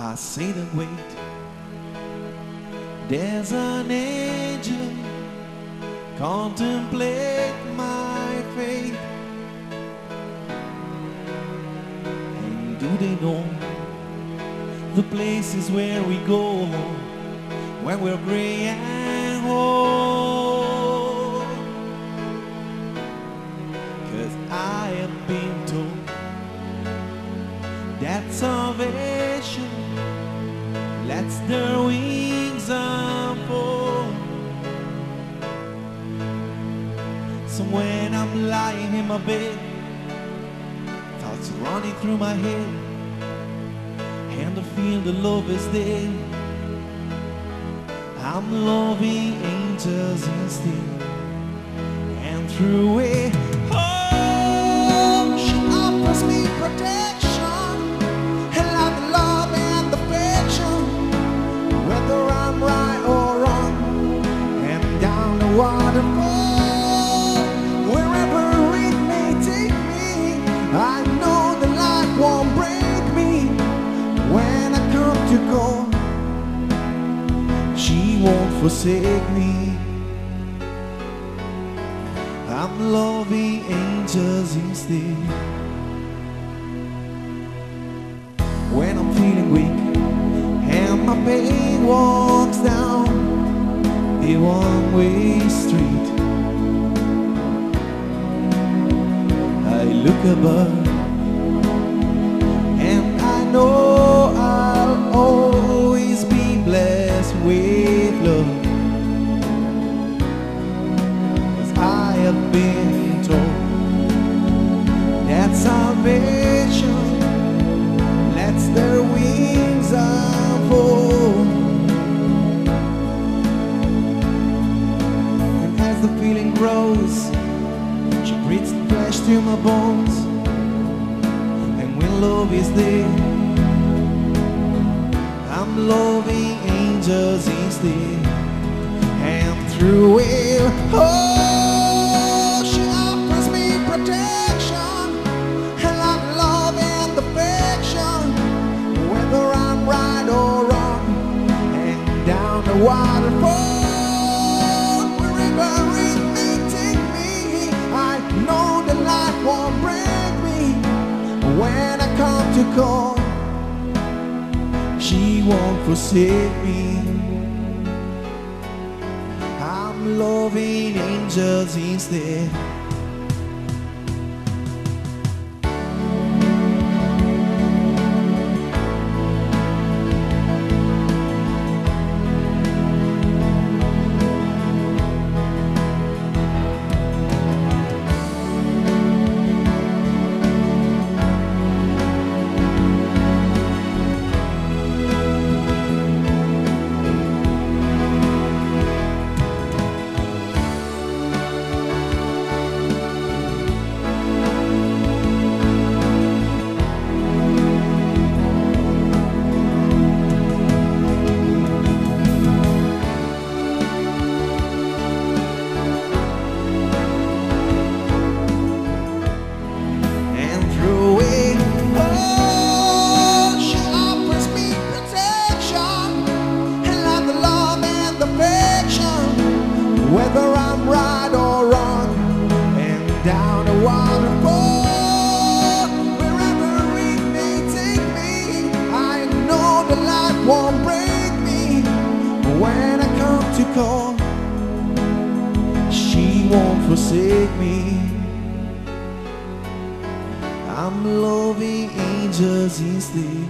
I say that wait, there's an angel, contemplate my fate. And do they know the places where we go when we're gray and old? 'Cause I have been told that salvation lets their wings unfold. So when I'm lying in my bed, thoughts running through my head, and I feel the love is there, I'm loving angels instead. And through it, oh, she offers me protection, and love and affection, whether I'm right or wrong, and down the waterfall, wherever it may take me, I know the light won't break me. When I come to go, she won't forsake me. I'm loving angels instead. When I'm feeling weak and my pain walks down a one-way street, I look above and I know I'll always be blessed with love. 'Cause I have been told that salvation lets their wings unfold. And as the feeling grows, she breathes the flesh to my bones. And when love is there, I'm loving angels instead. And through it, oh, she offers me protection, and love and affection, whether I'm right or wrong, and down the waterfall, wherever it may take me, I know the light won't break me. When I come to call, she won't forsake me. I'm loving angels instead. Whether I'm right or wrong, and down the waterfall, wherever it may take me, I know the light won't break me. When I come to call, she won't forsake me. I'm loving angels instead.